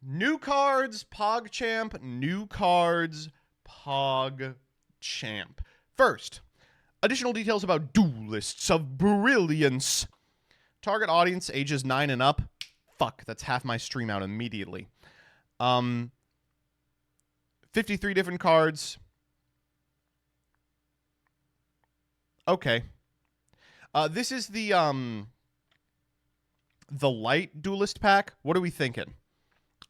New cards, PogChamp. New cards, PogChamp. First, additional details about Duelists of Brilliance. Target audience ages 9 and up. Fuck, that's half my stream out immediately. 53 different cards. Okay. This is the light duelist pack. What are we thinking?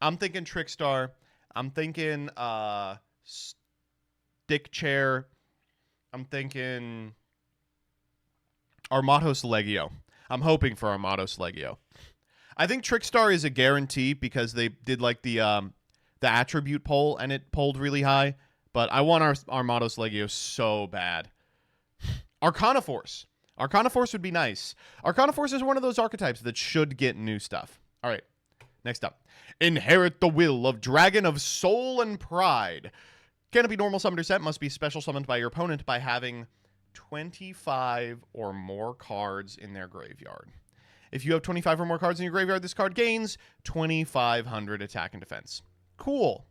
I'm thinking Trickstar. I'm thinking Stick Chair. I'm thinking Armados Legio. I'm hoping for Armados Legio. I think Trickstar is a guarantee because they did like the attribute poll and it polled really high. But I want our Armados Legio so bad. Arcana Force. Arcana Force would be nice. Arcana Force is one of those archetypes that should get new stuff. All right. Next up. Inherit the will of Dragon of Soul and Pride. Cannot be normal summoned or set. Must be special summoned by your opponent by having 25 or more cards in their graveyard. If you have 25 or more cards in your graveyard, this card gains 2,500 attack and defense. Cool.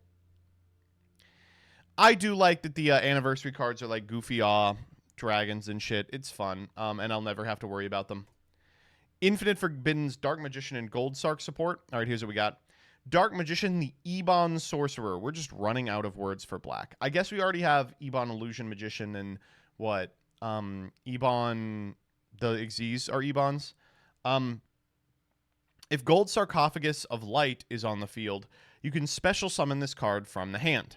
I do like that the anniversary cards are like goofy dragons and shit. It's fun, and I'll never have to worry about them. Infinite Forbidden's Dark Magician and Gold Sark support. All right, here's what we got. Dark Magician, the Ebon Sorcerer. We're just running out of words for black. I guess we already have Ebon Illusion Magician and what? Ebon, the Xyz are Ebons. If Gold Sarcophagus of Light is on the field, you can special summon this card from the hand.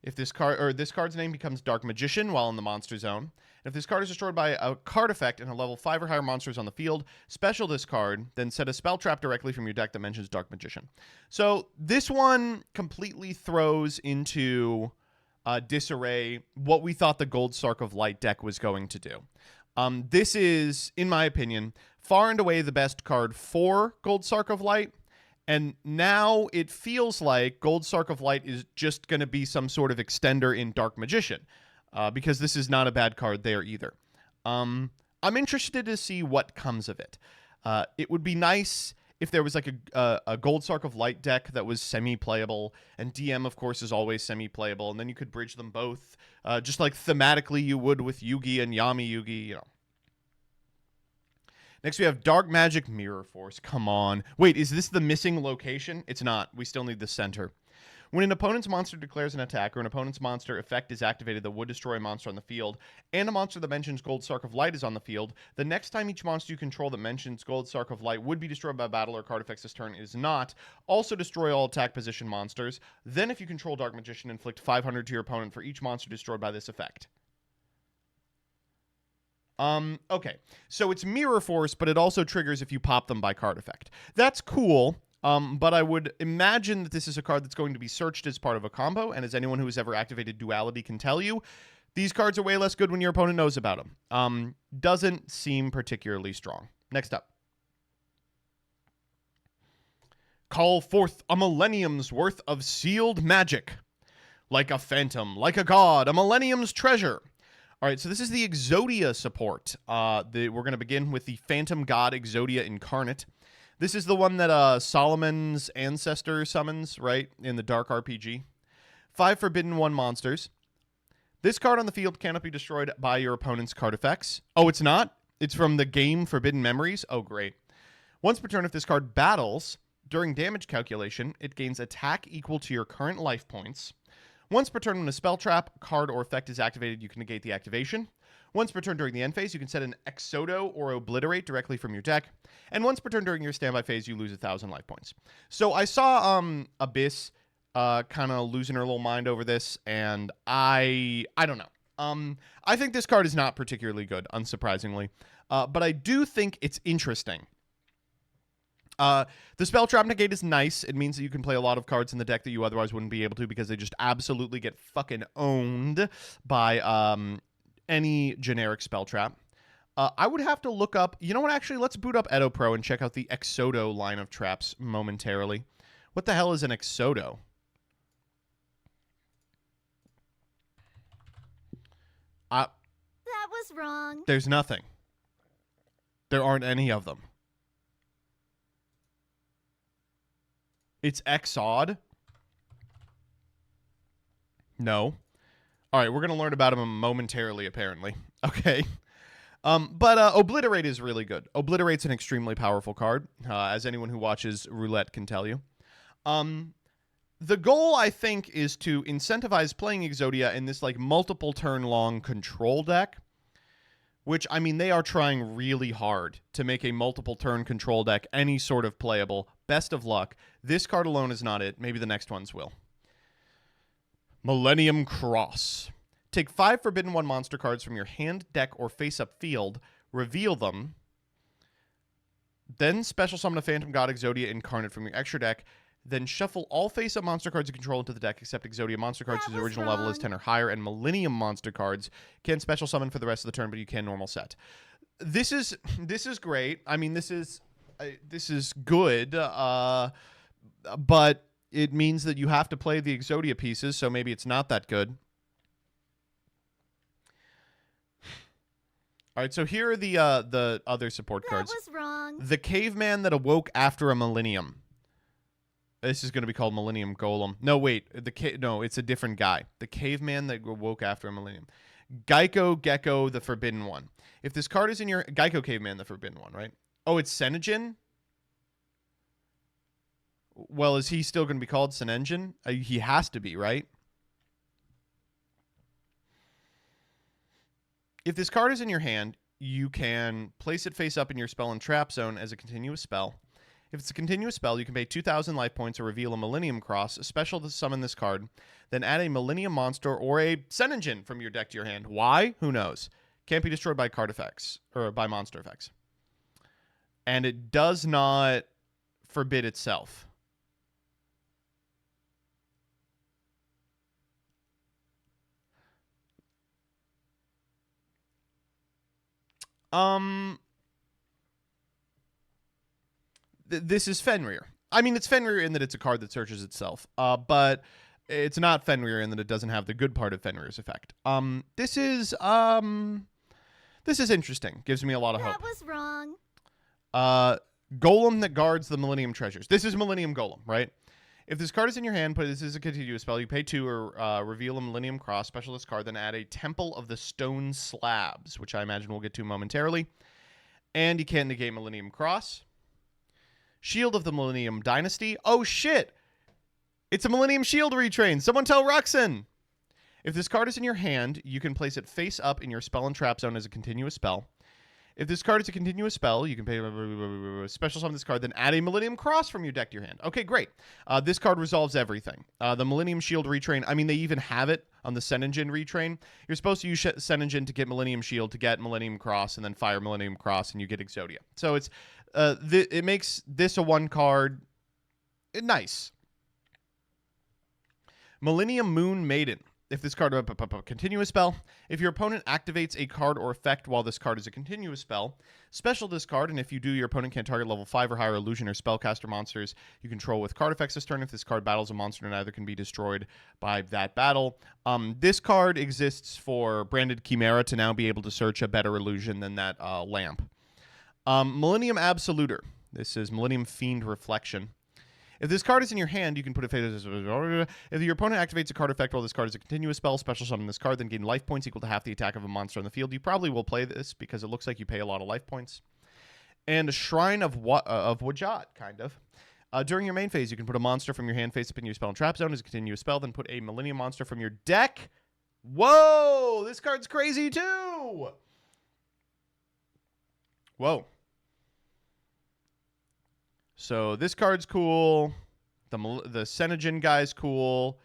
If this card's name becomes Dark Magician while in the monster zone. If this card is destroyed by a card effect and a level 5 or higher monster is on the field, special this card, then set a spell trap directly from your deck that mentions Dark Magician. So this one completely throws into disarray what we thought the Gold Sark of Light deck was going to do. This is, in my opinion, far and away the best card for Gold Sark of Light. And now it feels like Gold Sark of Light is just going to be some sort of extender in Dark Magician. Because this is not a bad card there either. I'm interested to see what comes of it. It would be nice if there was like a Gold Sark of Light deck that was semi-playable. And DM, of course, is always semi-playable. And then you could bridge them both. Just like thematically you would with Yugi and Yami Yugi, you know. Next, we have Dark Magic Mirror Force. Come on. Wait, is this the missing location? It's not. We still need the center. When an opponent's monster declares an attack or an opponent's monster effect is activated that would destroy a monster on the field, and a monster that mentions Gold Sark of Light is on the field, the next time each monster you control that mentions Gold Sark of Light would be destroyed by battle or card effects this turn is not. Also destroy all attack position monsters. Then if you control Dark Magician, inflict 500 to your opponent for each monster destroyed by this effect. Okay, so it's Mirror Force, but it also triggers if you pop them by card effect. That's cool, but I would imagine that this is a card that's going to be searched as part of a combo, and as anyone who has ever activated Duality can tell you, these cards are way less good when your opponent knows about them. Doesn't seem particularly strong. Next up. Call forth a millennium's worth of sealed magic. Like a phantom, like a god, a millennium's treasure. All right, so this is the Exodia support. We're going to begin with the Phantom God Exodia Incarnate. This is the one that Solomon's ancestor summons, right, in the Dark RPG. 5 Forbidden 1 monsters. This card on the field cannot be destroyed by your opponent's card effects. Oh, it's not? It's from the game Forbidden Memories? Oh, great. Once per turn, if this card battles, during damage calculation, it gains attack equal to your current life points. Once per turn when a spell trap, card, or effect is activated, you can negate the activation. Once per turn during the end phase, you can set an Exodo or Obliterate directly from your deck. And once per turn during your standby phase, you lose 1,000 life points. So I saw Abyss kind of losing her little mind over this, and I don't know. I think this card is not particularly good, unsurprisingly. But I do think it's interesting. The Spell Trap Negate is nice. It means that you can play a lot of cards in the deck that you otherwise wouldn't be able to because they just absolutely get fucking owned by any generic Spell Trap. I would have to look up... You know what, actually? Let's boot up Edo Pro and check out the Exodo line of traps momentarily. What the hell is an Exodo? That was wrong. There's nothing. There aren't any of them. It's Exod. No. All right, we're going to learn about him momentarily, apparently. Okay. But Obliterate is really good. Obliterate's an extremely powerful card, as anyone who watches Roulette can tell you. The goal, I think, is to incentivize playing Exodia in this like multiple turn long control deck, which, I mean, they are trying really hard to make a multiple turn control deck any sort of playable. Best of luck. This card alone is not it. Maybe the next ones will. Millennium Cross. Take 5 Forbidden 1 monster cards from your hand, deck, or face-up field, reveal them, then special summon a Phantom God Exodia Incarnate from your extra deck, then shuffle all face-up monster cards you control into the deck except Exodia monster cards whose original level is 10 or higher, and Millennium monster cards can special summon for the rest of the turn, but you can normal set. This is great. I mean, this is good, but it means that you have to play the Exodia pieces, so maybe it's not that good. All right, so here are the other support cards. That was wrong. The Caveman that awoke after a millennium. This is going to be called Millennium Golem. No, wait. No, it's a different guy. The Caveman that awoke after a millennium. Geico Gecko, the Forbidden One. If this card is in your... Geico Caveman, the Forbidden One, right? Oh, it's Senegin? Well, is he still going to be called Senengin? He has to be, right? If this card is in your hand, you can place it face up in your spell and trap zone as a continuous spell. If it's a continuous spell, you can pay 2,000 life points or reveal a Millennium Cross, a special to summon this card, then add a Millennium Monster or a Senengin from your deck to your hand. Why? Who knows? Can't be destroyed by card effects, or by monster effects. And it does not forbid itself. This is Fenrir. I mean, it's Fenrir in that it's a card that searches itself, but it's not Fenrir in that it doesn't have the good part of Fenrir's effect. This is interesting. Gives me a lot of hope. That was wrong. Golem that guards the Millennium Treasures. This is Millennium Golem, right? If this card is in your hand, but this is a continuous spell, you pay 2 or reveal a Millennium Cross, special this card, then add a Temple of the Stone Slabs, which I imagine we'll get to momentarily. And you can't negate Millennium Cross. Shield of the Millennium Dynasty. Oh, shit! It's a Millennium Shield retrain. Someone tell Ruxin! If this card is in your hand, you can place it face up in your spell and trap zone as a continuous spell. If this card is a continuous spell, you can pay special summon this card, then add a Millennium Cross from your deck to your hand. Okay, great. This card resolves everything. The Millennium Shield retrain, I mean, they even have it on the Senengin retrain. You're supposed to use Senengin to get Millennium Shield, to get Millennium Cross, and then fire Millennium Cross, and you get Exodia. So it's it makes this a one card. Nice. Millennium Moon Maiden. If this card is a continuous spell, if your opponent activates a card or effect while this card is a continuous spell, special this card, and if you do, your opponent can target level 5 or higher illusion or spellcaster monsters you control with card effects this turn. If this card battles a monster, neither can be destroyed by that battle. This card exists for Branded Chimera to now be able to search a better illusion than that lamp. Millennium Absoluter. This is Millennium Fiend Reflection. If this card is in your hand, you can put it. If your opponent activates a card effect while this card is a continuous spell, special summon this card, then gain life points equal to half the attack of a monster on the field. You probably will play this because it looks like you pay a lot of life points. And a Shrine of Wajat, kind of. During your main phase, you can put a monster from your hand face up in your spell and trap zone as a continuous spell, then put a Millennium monster from your deck. Whoa! This card's crazy too! Whoa. So this card's cool. The Senegin guy's cool.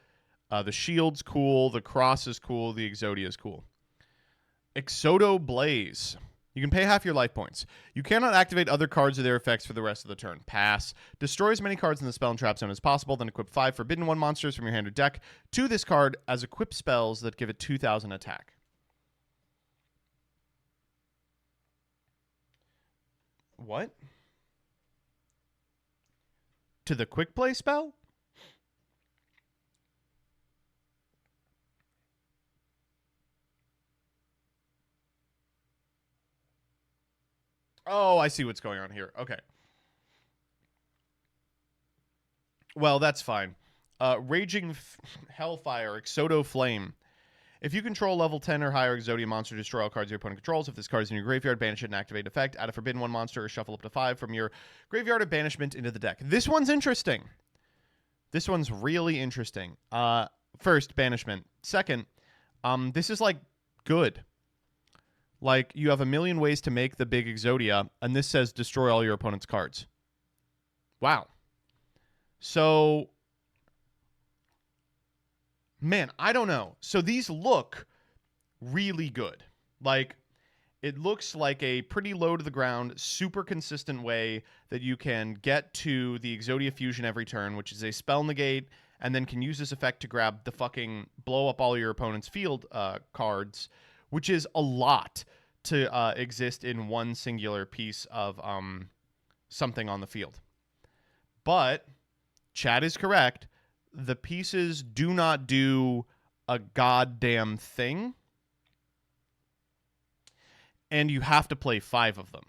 The Shield's cool. The Cross is cool. The Exodia's cool. Exodo Blaze. You can pay half your life points. You cannot activate other cards or their effects for the rest of the turn. Pass. Destroy as many cards in the spell and trap zone as possible. Then equip 5 Forbidden 1 monsters from your hand or deck to this card as equip spells that give it 2,000 attack. What? To the quick play spell? Oh, I see what's going on here. Okay. Well, that's fine. Raging Hellfire, Exodo Flame. If you control level 10 or higher Exodia monster, destroy all cards your opponent controls. If this card is in your graveyard, banish it and activate effect. Add a Forbidden One monster or shuffle up to 5 from your graveyard of banishment into the deck. This one's interesting. This one's really interesting. First, banishment. Second, this is like good. Like, you have a million ways to make the big Exodia, and this says destroy all your opponent's cards. Wow. So, man, I don't know. So these look really good. Like, it looks like a pretty low to the ground, super consistent way that you can get to the Exodia Fusion every turn, which is a spell negate, and then can use this effect to grab the fucking blow up all your opponent's field cards, which is a lot to exist in one singular piece of something on the field. But Chad is correct. The pieces do not do a goddamn thing. And you have to play 5 of them.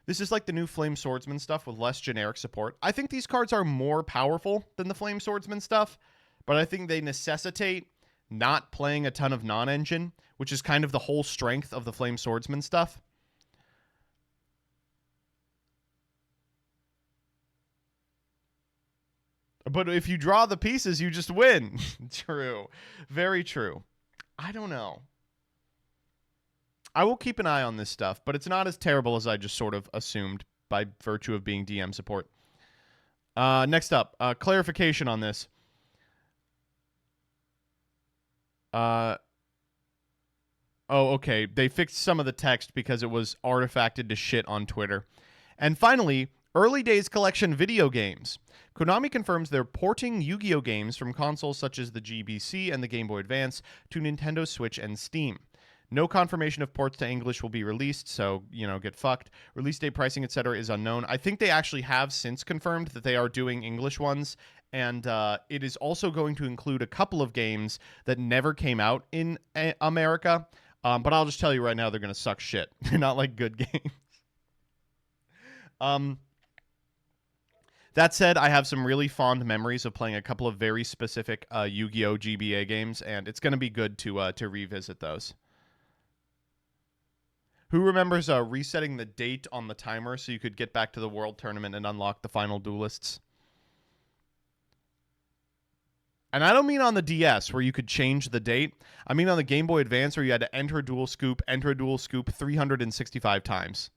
This is like the new Flame Swordsman stuff with less generic support. I think these cards are more powerful than the Flame Swordsman stuff, but I think they necessitate not playing a ton of non-engine, which is kind of the whole strength of the Flame Swordsman stuff. But if you draw the pieces, you just win. True. Very true. I don't know. I will keep an eye on this stuff, but it's not as terrible as I just sort of assumed by virtue of being DM support. Next up, clarification on this. Oh, okay. They fixed some of the text because it was artifacted to shit on Twitter. And finally, Early Days Collection video games. Konami confirms they're porting Yu-Gi-Oh! Games from consoles such as the GBC and the Game Boy Advance to Nintendo Switch and Steam. No confirmation of ports to English will be released, so, get fucked. Release date, pricing, etc. is unknown. I think they actually have since confirmed that they are doing English ones, and it is also going to include a couple of games that never came out in America, but I'll just tell you right now, they're going to suck shit. They're not like good games. That said, I have some really fond memories of playing a couple of very specific Yu-Gi-Oh! GBA games, and it's going to be good to revisit those. Who remembers resetting the date on the timer so you could get back to the World Tournament and unlock the final duelists? And I don't mean on the DS where you could change the date. I mean on the Game Boy Advance where you had to enter a dual scoop 365 times.